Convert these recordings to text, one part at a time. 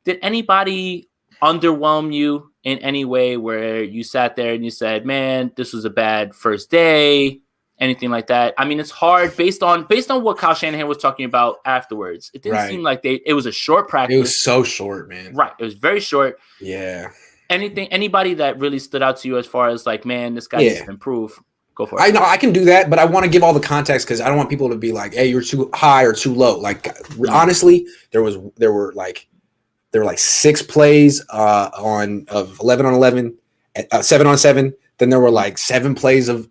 Did anybody underwhelm you in any way where you sat there and you said, "Man, this was a bad first day"? Anything like that? I mean, it's hard based on what Kyle Shanahan was talking about afterwards. It didn't seem like it was a short practice. It was so short, man. Right. It was very short. Yeah. Anybody that really stood out to you as far as like, man, this guy needs to improve? Go for it. I know I can do that, but I want to give all the context because I don't want people to be like, "Hey, you're too high or too low." Like, honestly, there were like 6 plays of 11 on 11, 7 on 7. Then there were like 7 plays of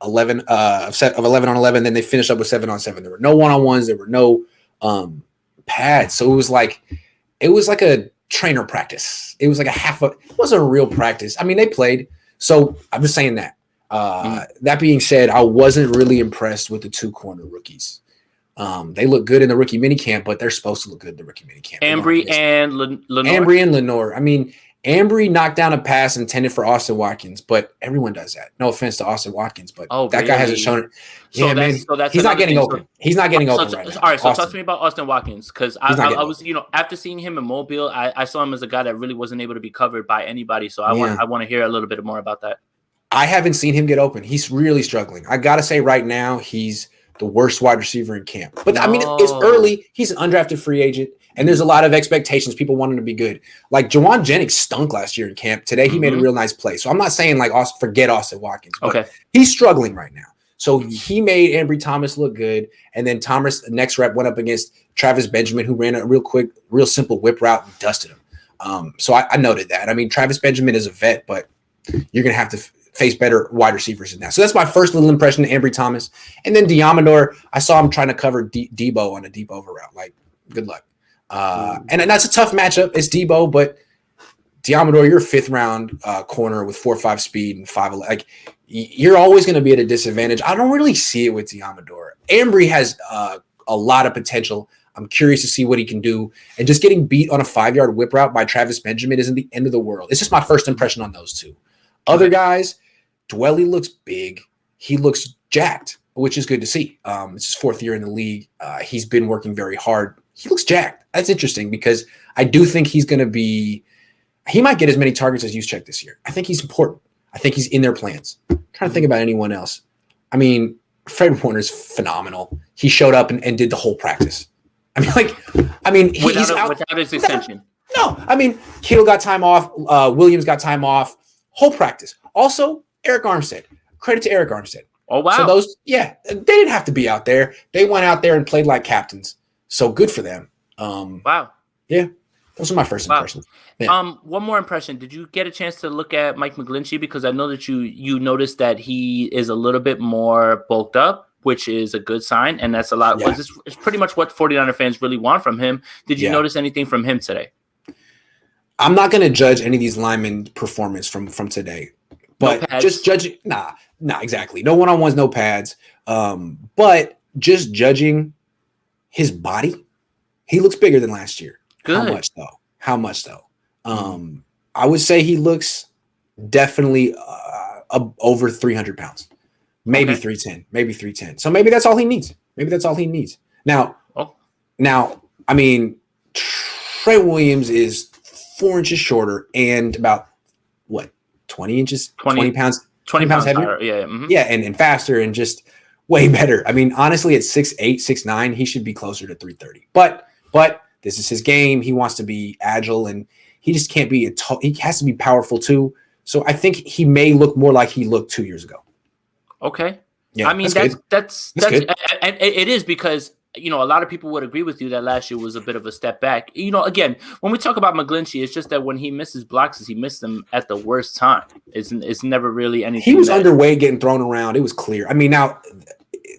11 of 11 on 11. Then they finished up with 7 on 7. There were no one-on-ones. There were no pads. So it was like a trainer practice. It was like it wasn't a real practice. I mean, they played. So I'm just saying that. That being said, I wasn't really impressed with the 2 corner rookies. They look good in the rookie minicamp, but they're supposed to look good in the rookie minicamp. Ambry and Lenore. Ambry and Lenore. I mean, Ambry knocked down a pass intended for Austin Watkins, but everyone does that. No offense to Austin Watkins, but that guy hasn't shown it. Yeah, man. He's not getting open. He's not getting open right now. All right, so talk to me about Austin Watkins because I was, after seeing him in Mobile, I saw him as a guy that really wasn't able to be covered by anybody. So I want to hear a little bit more about that. I haven't seen him get open. He's really struggling. I got to say right now, he's the worst wide receiver in camp. But I mean, it's early. He's an undrafted free agent, and there's a lot of expectations. People want him to be good. Like Jawan Jennings stunk last year in camp. Today, he made a real nice play. So I'm not saying like forget Austin Watkins. But he's struggling right now. So he made Ambry Thomas look good, and then Thomas, the next rep, went up against Travis Benjamin, who ran a real quick, real simple whip route and dusted him. So I noted that. I mean, Travis Benjamin is a vet, but you're going to have to face better wide receivers than that. So that's my first little impression of Ambry Thomas. And then Diamador, I saw him trying to cover Debo on a deep over route. Like, good luck. And that's a tough matchup. It's Debo, but Diamador, you're a 5th round corner with 4.5 speed and 5'11". Like, you're always going to be at a disadvantage. I don't really see it with Diamador. Ambry has a lot of potential. I'm curious to see what he can do. And just getting beat on a 5-yard whip route by Travis Benjamin isn't the end of the world. It's just my first impression on those two. Other guys, Dwelly looks big. He looks jacked, which is good to see. It's his 4th year in the league. He's been working very hard. He looks jacked. That's interesting because I do think he's going to be – he might get as many targets as Juszczyk this year. I think he's important. I think he's in their plans. I'm trying to think about anyone else. I mean, Fred Warner's phenomenal. He showed up and did the whole practice. He's out. Without his extension. No, I mean, Kittle got time off. Williams got time off. Whole practice. Also, Eric Armstead. Credit to Eric Armstead. Oh, wow. So they didn't have to be out there. They went out there and played like captains. So good for them. Wow. Yeah. Those are my first impressions. Yeah. One more impression. Did you get a chance to look at Mike McGlinchey? Because I know that you noticed that he is a little bit more bulked up, which is a good sign. And that's a lot. Yeah. It's pretty much what 49er fans really want from him. Did you notice anything from him today? I'm not going to judge any of these linemen' performance from today. But just judging, nah, exactly. No one-on-ones, no pads. But just judging his body, he looks bigger than last year. Good. How much though? I would say he looks definitely over 300 pounds, maybe 310. So maybe that's all he needs. Now, I mean, Trey Williams is 4 inches shorter and about 20 inches, 20 pounds heavier. Yeah. Yeah. And faster and just way better. I mean, honestly, at 6'8", 6'9", he should be closer to 330, but this is his game. He wants to be agile and he just can't be he has to be powerful too. So I think he may look more like he looked 2 years ago. Okay. Yeah. I mean, that's good. And it is because, a lot of people would agree with you that last year was a bit of a step back. Again, when we talk about McGlinchey, it's just that when he misses blocks, he missed them at the worst time. It's never really anything. He was underweight, getting thrown around. It was clear. I mean, now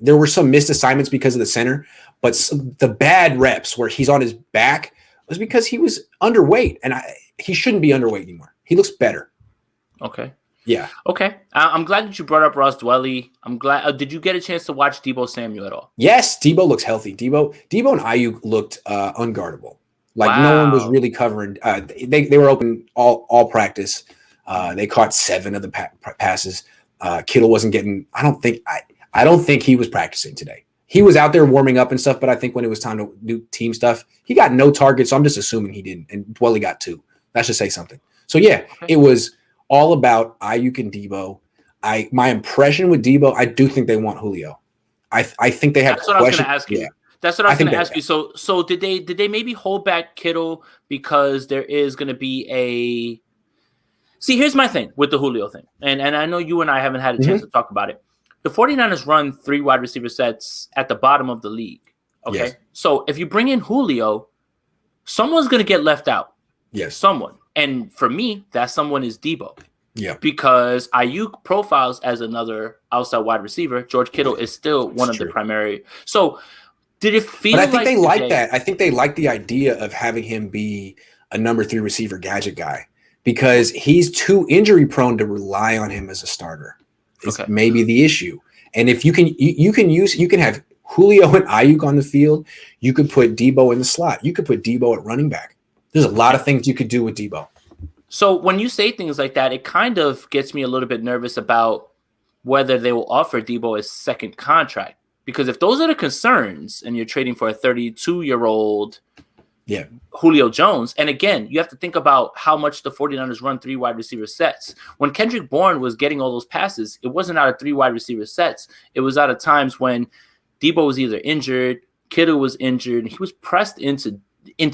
there were some missed assignments because of the center, but the bad reps where he's on his back was because he was underweight, and he shouldn't be underweight anymore. He looks better. Okay. Yeah. Okay. I'm glad that you brought up Ross Dwelly. I'm glad. Did you get a chance to watch Deebo Samuel at all? Yes. Deebo looks healthy. Deebo and Ayuk looked unguardable. Like no one was really covering. They were open all practice. They caught 7 of the passes. Kittle wasn't getting. I don't think he was practicing today. he was out there warming up and stuff, but I think when it was time to do team stuff, he got no targets. So I'm just assuming he didn't. And Dwelly got 2. That should say something. So yeah, it was all about Ayuk and Debo. My impression with Debo, I do think they want Julio. I think they have. That's what I was going to ask you. Yeah. That's what I was going to ask you. So did they maybe hold back Kittle because there is going to be a? See, here's my thing with the Julio thing, and I know you and I haven't had a chance to talk about it. The 49ers run 3 wide receiver sets at the bottom of the league. Okay. Yes. So if you bring in Julio, someone's going to get left out. Yes. Someone. And for me, that someone is Debo. Yeah. Because Ayuk profiles as another outside wide receiver. George Kittle is still one of the primary. So did it feel But I think they like that. I think they like the idea of having him be a number 3 receiver gadget guy because he's too injury prone to rely on him as a starter. Is maybe the issue. And if you can have Julio and Ayuk on the field, you could put Debo in the slot. You could put Debo at running back. There's a lot of things you could do with Debo. So when you say things like that, it kind of gets me a little bit nervous about whether they will offer Debo a second contract. Because if those are the concerns and you're trading for a 32-year-old Julio Jones, and again, you have to think about how much the 49ers run 3 wide receiver sets. When Kendrick Bourne was getting all those passes, it wasn't out of 3 wide receiver sets. It was out of times when Debo was either injured, Kittle was injured, he was pressed into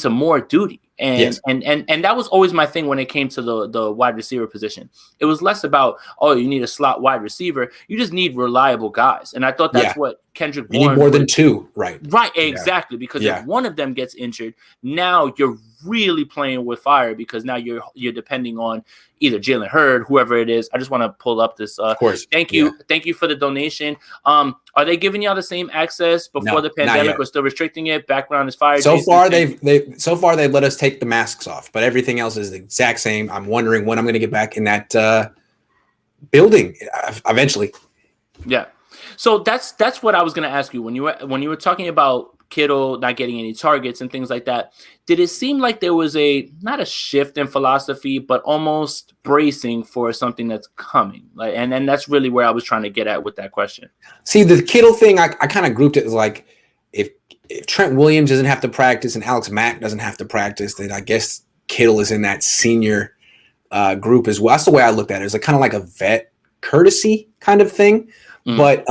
more duty. And that was always my thing when it came to the wide receiver position. It was less about, you need a slot wide receiver. You just need reliable guys. And I thought that's what Kendrick Bourne. You need more than 2, right? Right, exactly. Because if one of them gets injured, now you're really playing with fire because now you're depending on either Jalen Hurd, whoever it is. I just want to pull up this. Of course. Thank you for the donation. Are they giving y'all the same access before the pandemic? Or still restricting it? Background is fire. So far they've let us take the masks off, but everything else is the exact same. I'm wondering when I'm going to get back in that building eventually. Yeah. So that's what I was going to ask you when you were talking about Kittle not getting any targets and things like that. Did it seem like there was not a shift in philosophy, but almost bracing for something that's coming? Like, and that's really where I was trying to get at with that question. See, the Kittle thing, I kind of grouped it as like if Trent Williams doesn't have to practice and Alex Mack doesn't have to practice, then I guess Kittle is in that senior group as well. That's the way I looked at it. It's kind of like a vet courtesy kind of thing. But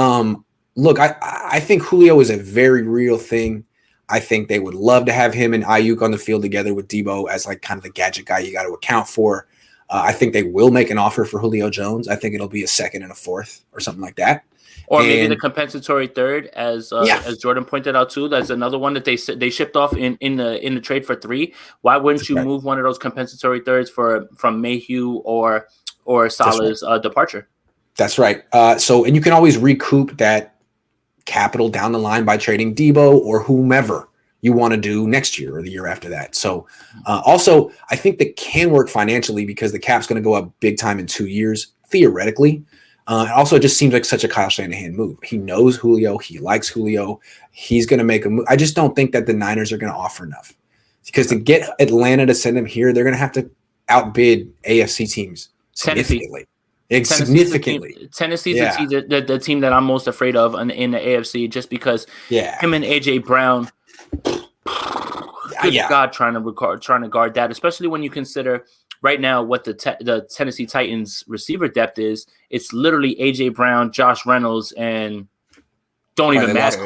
look, I think Julio is a very real thing. I think they would love to have him and Ayuk on the field together with Debo as like kind of the gadget guy you got to account for. I think they will make an offer for Julio Jones. I think it'll be a 2nd and a 4th or something like that. Or maybe the compensatory 3rd, as Jordan pointed out too. That's another one that they shipped off in the trade for 3. Why wouldn't you move one of those compensatory 3rds from Mayhew or Salah's departure? That's right. And you can always recoup that capital down the line by trading Debo or whomever you want to do next year or the year after that. So also, I think that can work financially because the cap's going to go up big time in 2 years, theoretically. Also, it just seems like such a Kyle Shanahan move. He knows Julio. He likes Julio. He's going to make a move. I just don't think that the Niners are going to offer enough because to get Atlanta to send him here, they're going to have to outbid AFC teams significantly. Tennessee's the team that I'm most afraid of in the AFC just because him and AJ Brown, good God, trying to guard that, especially when you consider right now what the Tennessee Titans receiver depth is. It's literally AJ Brown, Josh Reynolds, and don't even matter.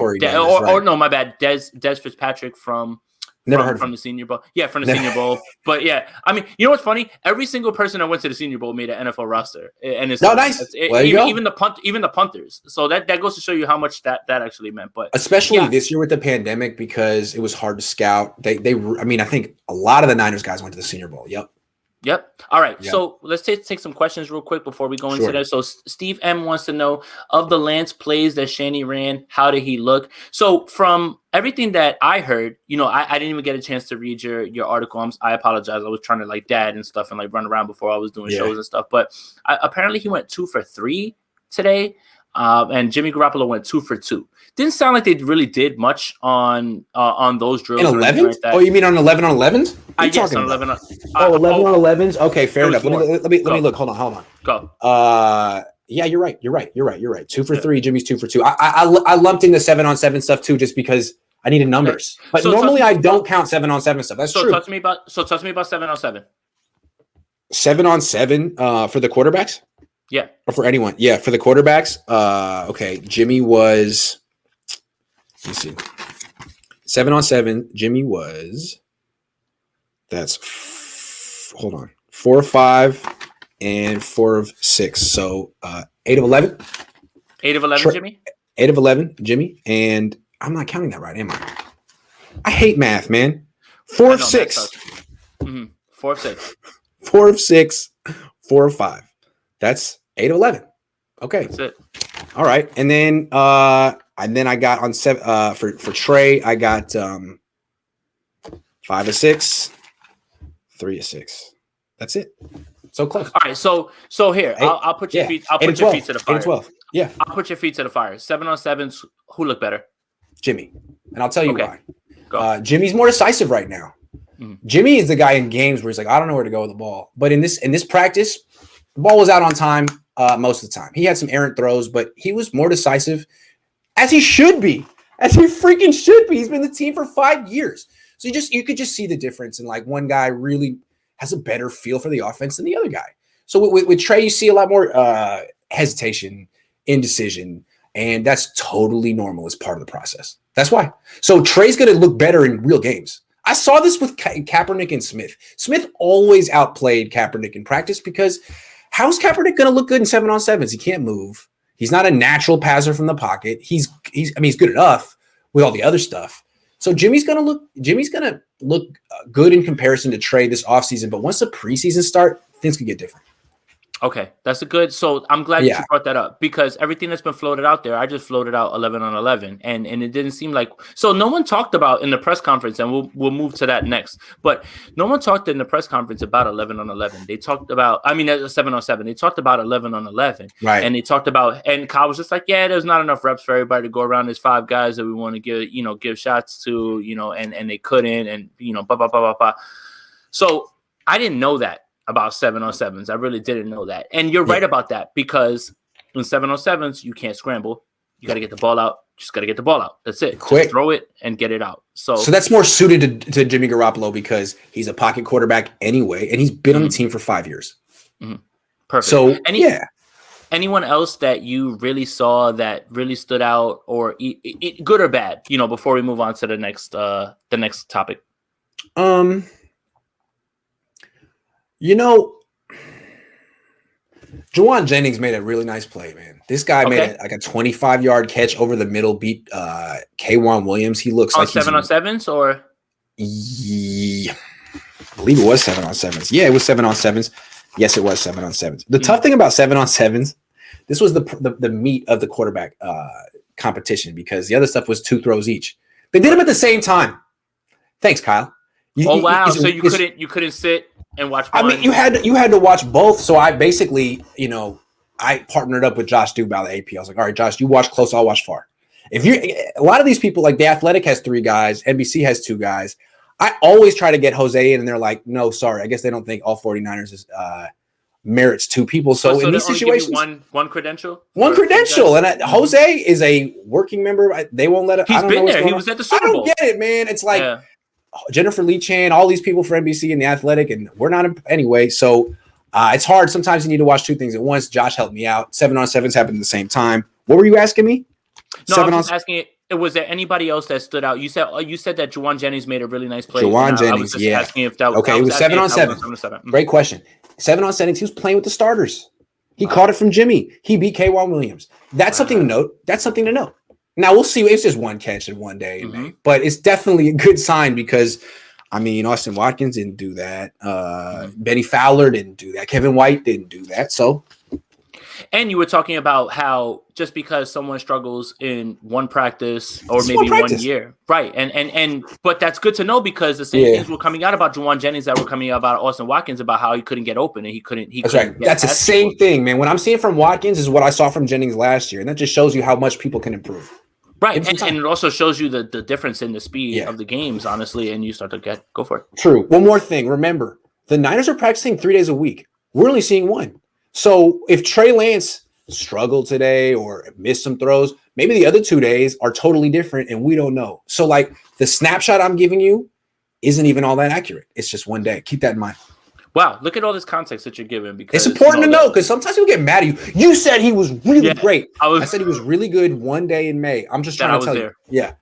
No, my bad. Des Fitzpatrick from the Senior Bowl. Yeah, from the Senior Bowl. But yeah, I mean, you know what's funny? Every single person that went to the Senior Bowl made an NFL roster, and it's nice. Even the punters. So that goes to show you how much that actually meant. But especially this year with the pandemic, because it was hard to scout. I think a lot of the Niners guys went to the Senior Bowl. Yep. All right. Yep. So let's take some questions real quick before we go into that. So Steve M wants to know, of the Lance plays that Shanny ran, how did he look? So from everything that I heard, I didn't even get a chance to read your article. I apologize. I was trying to dad and stuff and run around before I was doing shows and stuff. But apparently he went 2 for 3 today. And Jimmy Garoppolo went 2 for 2. Didn't sound like they really did much on those drills. In 11? Oh, you mean on 11 on 11s? Yes, on 11 on 11 on 11s? Okay, fair enough. Let me look. Hold on. Go. Yeah, you're right. You're right. 2 for 3. Jimmy's 2 for 2. I lumped in the 7-on-7 stuff too, just because I needed numbers. Okay. But so normally I don't count 7-on-7 stuff. That's true. Talk to me about 7-on-7. 7-on-7 for the quarterbacks. Yeah. Or for anyone. Yeah, for the quarterbacks. Okay, Jimmy was. Let's see. 7-on-7. Jimmy was. Hold on. 4 of 5 and 4 of 6. So 8 of 11. 8 of 11, Jimmy. 8 of 11, Jimmy. And I'm not counting that right, am I? I hate math, man. 4 of 6. 4 of 6. 4 of 6. 4 of 5. That's 8 of 11. Okay. That's it. All right. And then I got on 7 for Trey, I got 5 of 6, 3 of 6. That's it. So close. All right. So here, I'll put your feet. I'll put your feet to the fire. 8 and 12. Yeah. I'll put your feet to the fire. 7-on-7s. Who look better? Jimmy. And I'll tell you why. Go. Jimmy's more decisive right now. Jimmy is the guy in games where he's like, I don't know where to go with the ball. But in this practice, the ball was out on time most of the time. He had some errant throws, but he was more decisive, as he should be. As he freaking should be. He's been the team for 5 years. So you could just see the difference. And like one guy really has a better feel for the offense than the other guy. So with Trey, you see a lot more hesitation, indecision, and that's totally normal as part of the process. That's why. So Trey's going to look better in real games. I saw this with Kaepernick and Smith. Smith always outplayed Kaepernick in practice because how's Kaepernick going to look good in 7-on-7s? He can't move. He's not a natural passer from the pocket. He's good enough with all the other stuff. So Jimmy's going to look good in comparison to Trey this offseason. But once the preseason start, things could get different. Okay, that's a good. So I'm glad you brought that up because everything that's been floated out there, I just floated out 11-on-11, and it didn't seem like. So no one talked about in the press conference, and we'll move to that next. But no one talked in the press conference about 11-on-11. They talked about, 7-on-7. They talked about 11-on-11, right? And they talked about, and Kyle was just like, yeah, there's not enough reps for everybody to go around. There's 5 guys that we want to give shots to, and they couldn't, and blah blah blah blah blah. So I didn't know that about 7-on-7s. I really didn't know that. And you're right about that because in 7-on-7s, you can't scramble. You got to get the ball out. Just got to get the ball out. That's it. Quick. Just throw it and get it out. So that's more suited to Jimmy Garoppolo because he's a pocket quarterback anyway, and he's been on the team for 5 years. Perfect. So, anyone else that you really saw that really stood out or good or bad, before we move on to the next topic? Juwan Jennings made a really nice play, man. This guy made a 25-yard catch over the middle, beat K'Wan Williams. He looks like 7-on-7s or? Yeah, I believe it was 7-on-7s. Yeah, it was 7-on-7s. Yes, it was 7-on-7s. The tough thing about 7-on-7s, this was the meat of the quarterback competition because the other stuff was 2 throws each. They did them at the same time. Thanks, Kyle. So you couldn't sit and watch one. I mean, you had to watch both. So I basically, I partnered up with Josh Dubow, the AP. I was like, all right, Josh, you watch close, I'll watch far. A lot of these people, like The Athletic has 3 guys, NBC has 2 guys. I always try to get Jose in, and they're like, no, sorry. I guess they don't think all 49ers is merits 2 people. So in these situations, one credential, and Jose is a working member. They won't let it. He's been there. He was at the Super Bowl. I don't get it, man. It's like Jennifer Lee Chan, all these people for NBC and The Athletic, and we're not anyway. So it's hard. Sometimes you need to watch 2 things at once. Josh helped me out. 7-on-7s happened at the same time. What were you asking me? No, I'm just asking it. Was there anybody else that stood out? You said that Juwan Jennings made a really nice play. Juwan Jennings, asking if that okay. It was 7-on-7. Great question. 7-on-7. He was playing with the starters. He caught it from Jimmy. He beat K'Wan Williams. That's something to note. Now we'll see. It's just 1 catch in 1 day, but it's definitely a good sign because, Austin Watkins didn't do that. Benny Fowler didn't do that. Kevin White didn't do that. So. And you were talking about how just because someone struggles in one practice or maybe 1 year, right? And but that's good to know because the same things were coming out about Juwan Jennings that were coming out about Austin Watkins about how he couldn't get open and he couldn't. That's right. That's the same thing, man. What I'm seeing from Watkins is what I saw from Jennings last year, and that just shows you how much people can improve. Right, and it also shows you the difference in the speed of the games, honestly, and you start to go for it. True. One more thing. Remember, the Niners are practicing 3 days a week. We're only seeing 1. So if Trey Lance struggled today or missed some throws. Maybe the other 2 days are totally different and we don't know. So like the snapshot I'm giving you isn't even all that accurate. It's just one day. Keep that in mind. Wow, look at all this context that you're giving. Because it's important to know because sometimes people get mad at you. You said he was really great. I said he was really good one day in May. I'm just trying to tell you. Yeah.